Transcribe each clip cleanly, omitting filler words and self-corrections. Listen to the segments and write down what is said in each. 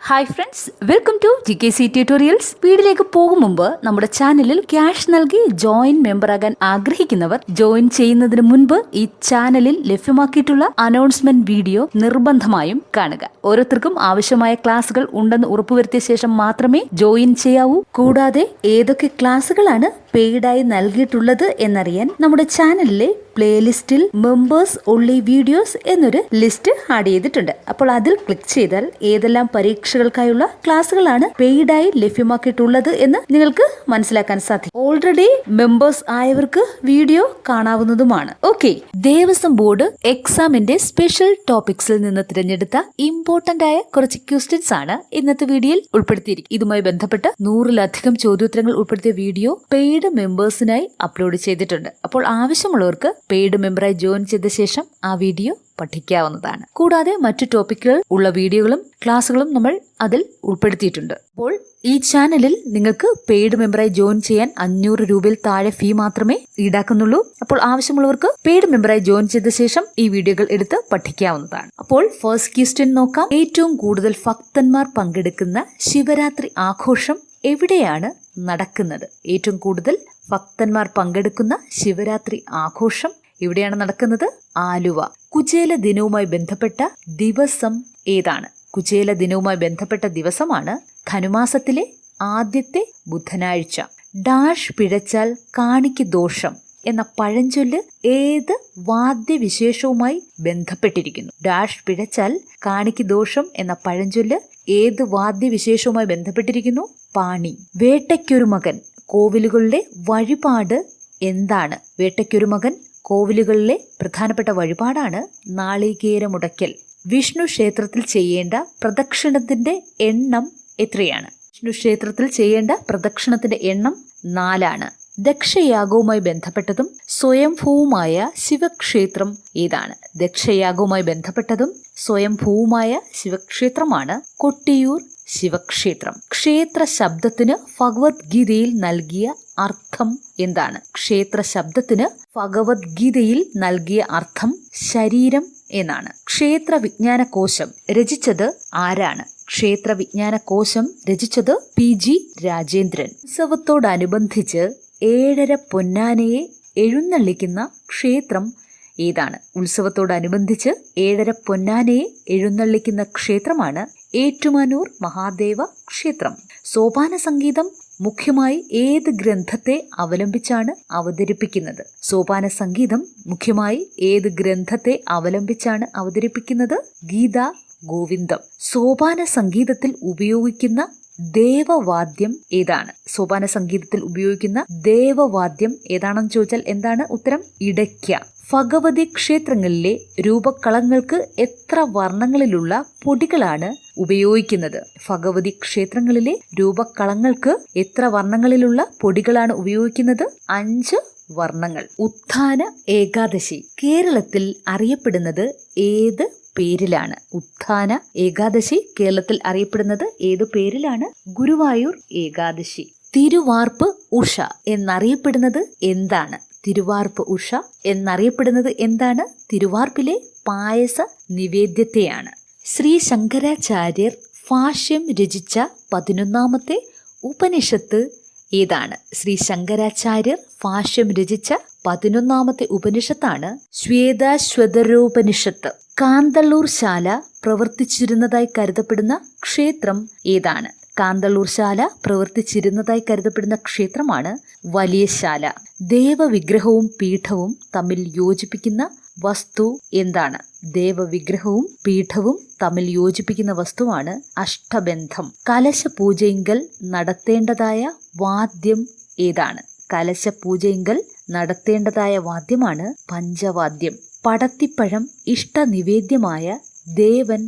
Hi friends, welcome to GKC tutorials. വീഡിയോയിലേക്ക് പോകും മുമ്പ് നമ്മുടെ ചാനലിൽ ക്യാഷ് നൽകി ജോയിൻ മെമ്പറാകാൻ ആഗ്രഹിക്കുന്നവർ ജോയിൻ ചെയ്യുന്നതിന് മുൻപ് ഈ ചാനലിൽ ലഭ്യമാക്കിയിട്ടുള്ള അനൗൺസ്മെന്റ് വീഡിയോ നിർബന്ധമായും കാണുക. ഓരോരുത്തർക്കും ആവശ്യമായ ക്ലാസുകൾ ഉണ്ടെന്ന് ഉറപ്പുവരുത്തിയ ശേഷം മാത്രമേ ജോയിൻ ചെയ്യാവൂ. കൂടാതെ ഏതൊക്കെ ക്ലാസുകളാണ് പെയ്ഡായി നൽകിയിട്ടുള്ളത് എന്നറിയാൻ നമ്മുടെ ചാനലിലെ പ്ലേലിസ്റ്റിൽ മെമ്പേഴ്സ് ഒൺലി വീഡിയോസ് എന്നൊരു ലിസ്റ്റ് ആഡ് ചെയ്തിട്ടുണ്ട്. അപ്പോൾ അതിൽ ക്ലിക്ക് ചെയ്താൽ ഏതെല്ലാം പരീക്ഷകൾക്കായുള്ള ക്ലാസുകളാണ് പെയ്ഡായി ലഭ്യമാക്കിയിട്ടുള്ളത് എന്ന് നിങ്ങൾക്ക് മനസ്സിലാക്കാൻ സാധിക്കും. ഓൾറെഡി മെമ്പേഴ്സ് ആയവർക്ക് വീഡിയോ കാണാവുന്നതുമാണ്. ഓക്കെ, ദേവസ്വം ബോർഡ് എക്സാമിന്റെ സ്പെഷ്യൽ ടോപ്പിക്സിൽ നിന്ന് തിരഞ്ഞെടുത്ത ഇമ്പോർട്ടന്റ് ആയ കുറച്ച് ക്വസ്റ്റ്യൻസ് ആണ് ഇന്നത്തെ വീഡിയോയിൽ ഉൾപ്പെടുത്തിയിരിക്കുന്നത്. ഇതുമായി ബന്ധപ്പെട്ട് 100-ലധികം ചോദ്യോത്തരങ്ങൾ ഉൾപ്പെടുത്തിയ വീഡിയോ പെയ്ഡ് മെമ്പേഴ്സിനായി അപ്ലോഡ് ചെയ്തിട്ടുണ്ട്. അപ്പോൾ ആവശ്യമുള്ളവർക്ക് പെയ്ഡ് മെമ്പറായി ജോയിൻ ചെയ്ത ശേഷം ആ വീഡിയോ പഠിക്കാവുന്നതാണ്. കൂടാതെ മറ്റു ടോപ്പിക്കുകൾ ഉള്ള വീഡിയോകളും ക്ലാസ്സുകളും നമ്മൾ അതിൽ ഉൾപ്പെടുത്തിയിട്ടുണ്ട്. അപ്പോൾ ഈ ചാനലിൽ നിങ്ങൾക്ക് പെയ്ഡ് മെമ്പറായി ജോയിൻ ചെയ്യാൻ 500 രൂപയിൽ താഴെ ഫീ മാത്രമേ ഈടാക്കുന്നുള്ളൂ. അപ്പോൾ ആവശ്യമുള്ളവർക്ക് പെയ്ഡ് മെമ്പറായി ജോയിൻ ചെയ്ത ശേഷം ഈ വീഡിയോകൾ എടുത്ത് പഠിക്കാവുന്നതാണ്. അപ്പോൾ ഫസ്റ്റ് ക്വസ്റ്റ്യൻ നോക്കാം. ഏറ്റവും കൂടുതൽ ഭക്തന്മാർ പങ്കെടുക്കുന്ന ശിവരാത്രി ആഘോഷം എവിടെയാണ് നടക്കുന്നത്? ഏറ്റവും കൂടുതൽ ഭക്തന്മാർ പങ്കെടുക്കുന്ന ശിവരാത്രി ആഘോഷം എവിടെയാണ് നടക്കുന്നത്? ആലുവ. കുചേല ദിനവുമായി ബന്ധപ്പെട്ട ദിവസം ഏതാണ്? കുചേല ദിനവുമായി ബന്ധപ്പെട്ട ദിവസമാണ് ധനുമാസത്തിലെ ആദ്യത്തെ ബുധനാഴ്ച. ഡാഷ് പിഴച്ചാൽ കാണിക്ക് ദോഷം എന്ന പഴഞ്ചൊല്ല് ഏത് വാദ്യവിശേഷവുമായി ബന്ധപ്പെട്ടിരിക്കുന്നു? ഡാഷ് പിഴച്ചാൽ കാണിക്ക് ദോഷം എന്ന പഴഞ്ചൊല്ല് ഏത് വാദ്യവിശേഷവുമായി ബന്ധപ്പെട്ടിരിക്കുന്നു? പാണി. വേട്ടയ്ക്കൊരു മകൻ കോവിലുകളിലെ വഴിപാട് എന്താണ്? വേട്ടയ്ക്കൊരു മകൻ കോവിലുകളിലെ പ്രധാനപ്പെട്ട വഴിപാടാണ് നാളികേരമുടയ്ക്കൽ. വിഷ്ണു ക്ഷേത്രത്തിൽ ചെയ്യേണ്ട പ്രദക്ഷിണത്തിന്റെ എണ്ണം എത്രയാണ്? വിഷ്ണു ക്ഷേത്രത്തിൽ ചെയ്യേണ്ട പ്രദക്ഷിണത്തിന്റെ എണ്ണം 4 ദക്ഷയാഗവുമായി ബന്ധപ്പെട്ടതും സ്വയംഭൂവുമായ ശിവക്ഷേത്രം ഏതാണ്? ദക്ഷയാഗവുമായി ബന്ധപ്പെട്ടതും സ്വയംഭൂവുമായ ശിവക്ഷേത്രമാണ് കൊട്ടിയൂർ ശിവക്ഷേത്രം. ക്ഷേത്ര ശബ്ദത്തിന് ഭഗവത്ഗീതയിൽ നൽകിയ അർത്ഥം എന്താണ്? ക്ഷേത്ര ശബ്ദത്തിന് ഭഗവത്ഗീതയിൽ നൽകിയ അർത്ഥം ശരീരം എന്നാണ്. ക്ഷേത്ര വിജ്ഞാന കോശം രചിച്ചത് ആരാണ്? ക്ഷേത്ര വിജ്ഞാന കോശം രചിച്ചത് PG രാജേന്ദ്രൻ. ഉത്സവത്തോടനുബന്ധിച്ച് 7.5 പൊന്നാനയെ എഴുന്നള്ളിക്കുന്ന ക്ഷേത്രം ഏതാണ്? ഉത്സവത്തോടനുബന്ധിച്ച് 7.5 പൊന്നാനയെ എഴുന്നള്ളിക്കുന്ന ക്ഷേത്രമാണ് ഏറ്റുമാനൂർ മഹാദേവ ക്ഷേത്രം. സോപാന സംഗീതം മുഖ്യമായി ഏത് ഗ്രന്ഥത്തെ അവലംബിച്ചാണ് അവതരിപ്പിക്കുന്നത്? സോപാന സംഗീതം മുഖ്യമായി ഏത് ഗ്രന്ഥത്തെ അവലംബിച്ചാണ് അവതരിപ്പിക്കുന്നത്? ഗീതാ ഗോവിന്ദം. സോപാന സംഗീതത്തിൽ ഉപയോഗിക്കുന്ന ദേവവാദ്യം ഏതാണ്? സോപാന സംഗീതത്തിൽ ഉപയോഗിക്കുന്ന ദേവവാദ്യം ഏതാണെന്ന് ചോദിച്ചാൽ എന്താണ് ഉത്തരം? ഇടയ്ക്ക. ഭഗവതി ക്ഷേത്രങ്ങളിലെ രൂപക്കളങ്ങൾക്ക് എത്ര വർണ്ണങ്ങളിലുള്ള പൊടികളാണ് ഉപയോഗിക്കുന്നത്? ഭഗവതി ക്ഷേത്രങ്ങളിലെ രൂപക്കളങ്ങൾക്ക് എത്ര വർണ്ണങ്ങളിലുള്ള പൊടികളാണ് ഉപയോഗിക്കുന്നത്? 5 വർണ്ണങ്ങൾ. ഉത്ഥാന ഏകാദശി കേരളത്തിൽ അറിയപ്പെടുന്നത് ഏത് പേരിലാണ്? ഉത്ഥാന ഏകാദശി കേരളത്തിൽ അറിയപ്പെടുന്നത് ഏതു പേരിലാണ്? ഗുരുവായൂർ ഏകാദശി. തിരുവാർപ്പ് ഉഷ എന്നറിയപ്പെടുന്നത് എന്താണ്? തിരുവാർപ്പ് ഉഷ എന്നറിയപ്പെടുന്നത് എന്താണ്? തിരുവാർപ്പിലെ പായസ നിവേദ്യത്തെയാണ്. ശ്രീ ശങ്കരാചാര്യർ ഭാഷ്യം രചിച്ച 11ാമത്തെ ഉപനിഷത്ത് ഏതാണ്? ശ്രീ ശങ്കരാചാര്യർ ഭാഷ്യം രചിച്ച 11ാമത്തെ ഉപനിഷത്താണ് ശ്വേതാശ്വതരോപനിഷത്ത്. കാന്തള്ളൂർ ശാല പ്രവർത്തിച്ചിരുന്നതായി കരുതപ്പെടുന്ന ക്ഷേത്രം ഏതാണ്? കാന്തള്ളൂർ ശാല പ്രവർത്തിച്ചിരുന്നതായി കരുതപ്പെടുന്ന ക്ഷേത്രമാണ് വലിയ ശാല. ദേവവിഗ്രഹവും പീഠവും തമ്മിൽ യോജിപ്പിക്കുന്ന വസ്തു എന്താണ്? ദേവവിഗ്രഹവും പീഠവും തമ്മിൽ യോജിപ്പിക്കുന്ന വസ്തുവാണ് അഷ്ടബന്ധം. കലശപൂജയിങ്കൽ നടത്തേണ്ടതായ വാദ്യം ഏതാണ്? കലശപൂജയിങ്കൽ നടത്തേണ്ടതായ വാദ്യമാണ് പഞ്ചവാദ്യം. പടത്തിപ്പഴം ഇഷ്ടനിവേദ്യമായ ദേവൻ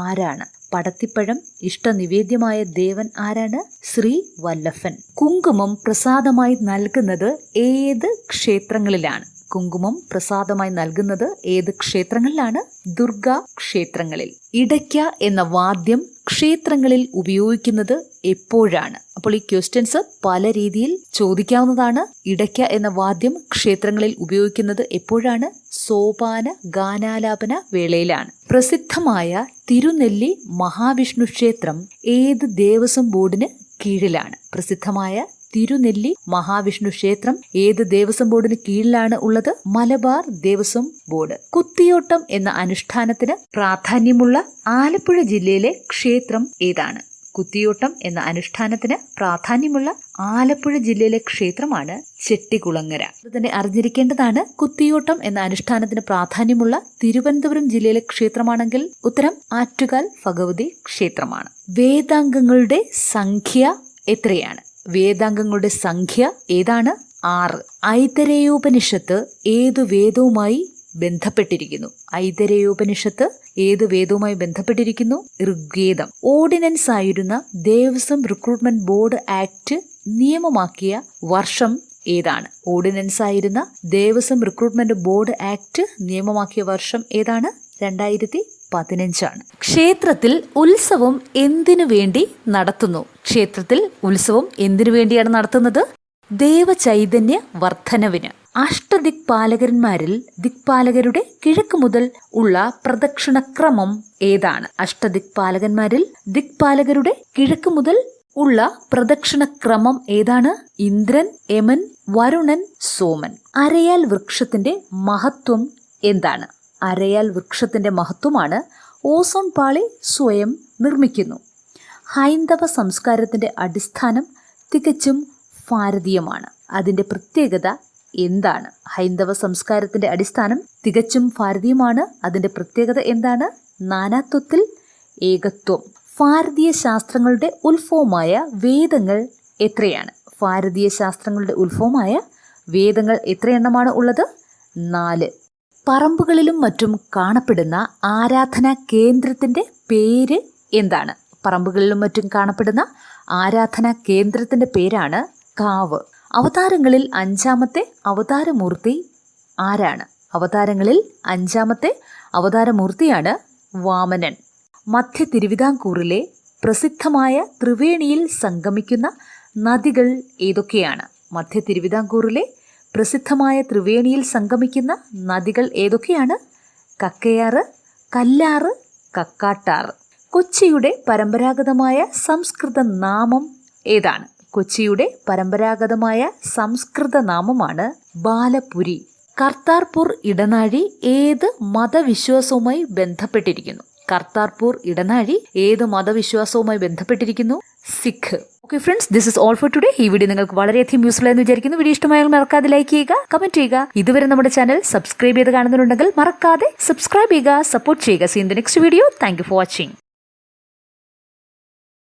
ആരാണ്? പടത്തിപ്പഴം ഇഷ്ടനിവേദ്യമായ ദേവൻ ആരാണ്? ശ്രീ വല്ലഭൻ. കുങ്കുമം പ്രസാദമായി നൽകുന്നത് ഏത് ക്ഷേത്രങ്ങളിലാണ്? കുങ്കുമം പ്രസാദമായി നൽകുന്നത് ഏത് ക്ഷേത്രങ്ങളിലാണ്? ദുർഗാ ക്ഷേത്രങ്ങളിൽ. ഇടയ്ക്ക എന്ന വാദ്യം ക്ഷേത്രങ്ങളിൽ ഉപയോഗിക്കുന്നത് എപ്പോഴാണ്? അപ്പോൾ ഈ ക്വസ്റ്റ്യൻസ് പല രീതിയിൽ ചോദിക്കാവുന്നതാണ്. ഇടയ്ക്ക എന്ന വാദ്യം ക്ഷേത്രങ്ങളിൽ ഉപയോഗിക്കുന്നത് എപ്പോഴാണ്? സോപാന ഗാനാലാപന വേളയിലാണ്. പ്രസിദ്ധമായ തിരുനെല്ലി മഹാവിഷ്ണു ക്ഷേത്രം ഏത് ദേവസ്വം ബോർഡിന് കീഴിലാണ്? പ്രസിദ്ധമായ തിരുനെല്ലി മഹാവിഷ്ണു ക്ഷേത്രം ഏത് ദേവസ്വം ബോർഡിന് കീഴിലാണ് ഉള്ളത്? മലബാർ ദേവസ്വം ബോർഡ്. കുത്തിയോട്ടം എന്ന അനുഷ്ഠാനത്തിന് പ്രാധാന്യമുള്ള ആലപ്പുഴ ജില്ലയിലെ ക്ഷേത്രം ഏതാണ്? കുത്തിയോട്ടം എന്ന അനുഷ്ഠാനത്തിന് പ്രാധാന്യമുള്ള ആലപ്പുഴ ജില്ലയിലെ ക്ഷേത്രമാണ് ചെട്ടികുളങ്ങര. തന്നെ അറിഞ്ഞിരിക്കേണ്ടതാണ്. കുത്തിയോട്ടം എന്ന അനുഷ്ഠാനത്തിന് പ്രാധാന്യമുള്ള തിരുവനന്തപുരം ജില്ലയിലെ ക്ഷേത്രമാണെങ്കിൽ ഉത്തരം ആറ്റുകാൽ ഭഗവതി ക്ഷേത്രമാണ്. വേദാംഗങ്ങളുടെ സംഖ്യ എത്രയാണ്? വേദാംഗങ്ങളുടെ സംഖ്യ ഏതാണ്? 6. ഐതരേയോപനിഷത്ത് ഏതു വേദവുമായി ബന്ധപ്പെട്ടിരിക്കുന്നു? ഐതരേയോപനിഷത്ത് ഏത് വേദവുമായി ബന്ധപ്പെട്ടിരിക്കുന്നു? ഋഗ്വേദം. ഓർഡിനൻസ് ആയിരുന്ന ദേവസ്വം റിക്രൂട്ട്മെന്റ് ബോർഡ് ആക്ട് നിയമമാക്കിയ വർഷം ഏതാണ്? ഓർഡിനൻസ് ആയിരുന്ന ദേവസ്വം റിക്രൂട്ട്മെന്റ് ബോർഡ് ആക്ട് നിയമമാക്കിയ വർഷം ഏതാണ്? 2015. ക്ഷേത്രത്തിൽ ഉത്സവം എന്തിനു വേണ്ടി നടത്തുന്നു? ക്ഷേത്രത്തിൽ ഉത്സവം എന്തിനു വേണ്ടിയാണ് നടത്തുന്നത്? ദേവചൈതന്യ വർധനവിന്. അഷ്ടദിക്പാലകന്മാരിൽ ദിക്പാലകരുടെ കിഴക്ക് മുതൽ ഉള്ള പ്രദക്ഷിണക്രമം ഏതാണ്? അഷ്ടദിക്പാലകന്മാരിൽ ദിക്പാലകരുടെ കിഴക്ക് മുതൽ ഉള്ള പ്രദക്ഷിണക്രമം ഏതാണ്? ഇന്ദ്രൻ, യമൻ, വരുണൻ, സോമൻ. അരയാൽ വൃക്ഷത്തിന്റെ മഹത്വം എന്താണ്? അരയാൽ വൃക്ഷത്തിന്റെ മഹത്വമാണ് ഓസോൺ പാളി സ്വയം നിർമ്മിക്കുന്നു. ഹൈന്ദവ സംസ്കാരത്തിന്റെ അടിസ്ഥാനം തികച്ചും ഭാരതീയമാണ്. അതിന്റെ പ്രത്യേകത എന്താണ്? ഹൈന്ദവ സംസ്കാരത്തിന്റെ അടിസ്ഥാനം തികച്ചും ഭാരതീയമാണ്. അതിന്റെ പ്രത്യേകത എന്താണ്? നാനാത്വത്തിൽ ഏകത്വം. ഭാരതീയ ശാസ്ത്രങ്ങളുടെ ഉത്ഭവമായ വേദങ്ങൾ എത്രയാണ്? ഭാരതീയ ശാസ്ത്രങ്ങളുടെ ഉത്ഭവമായ വേദങ്ങൾ എത്രയെണ്ണമാണ് ഉള്ളത്? 4. പറമ്പുകളിലും മറ്റും കാണപ്പെടുന്ന ആരാധനാ കേന്ദ്രത്തിന്റെ പേര് എന്താണ്? പറമ്പുകളിലും മറ്റും കാണപ്പെടുന്ന ആരാധനാ കേന്ദ്രത്തിന്റെ പേരാണ് കാവ്. അവതാരങ്ങളിൽ 5ാമത്തെ അവതാരമൂർത്തി ആരാണ്? അവതാരങ്ങളിൽ 5ാമത്തെ അവതാരമൂർത്തിയാണ് വാമനൻ. മധ്യ തിരുവിതാംകൂറിലെ പ്രസിദ്ധമായ ത്രിവേണിയിൽ സംഗമിക്കുന്ന നദികൾ ഏതൊക്കെയാണ്? മധ്യ തിരുവിതാംകൂറിലെ പ്രസിദ്ധമായ ത്രിവേണിയിൽ സംഗമിക്കുന്ന നദികൾ ഏതൊക്കെയാണ്? കക്കയാറ്, കല്ലാറ്, കക്കാട്ടാറ്. കൊച്ചിയുടെ പരമ്പരാഗതമായ സംസ്കൃത നാമം ഏതാണ്? കൊച്ചിയുടെ പരമ്പരാഗതമായ സംസ്കൃത നാമമാണ് ബാലപുരി. കർത്താർപൂർ ഇടനാഴി ഏത് മതവിശ്വാസവുമായി ബന്ധപ്പെട്ടിരിക്കുന്നു? കർത്താർപൂർ ഇടനാഴി ഏത് മതവിശ്വാസവുമായി ബന്ധപ്പെട്ടിരിക്കുന്നു? Sikh. Okay friends, this is all for today. ഈ വീഡിയോ നിങ്ങൾക്ക് വളരെയധികം യൂസ്ഫുൾ ആയെന്ന് വിചാരിക്കുന്നു. വീഡിയോ ഇഷ്ടമായാൽ മറക്കാതെ ലൈക്ക് ചെയ്യുക, കമന്റ് ചെയ്യുക. ഇതുവരെ നമ്മുടെ ചാനൽ സബ്സ്ക്രൈബ് ചെയ്ത് കാണുന്നുണ്ടെങ്കിൽ മറക്കാതെ സബ്സ്ക്രൈബ് ചെയ്യുക, സപ്പോർട്ട് ചെയ്യുക. See in the next video. Thank you for watching.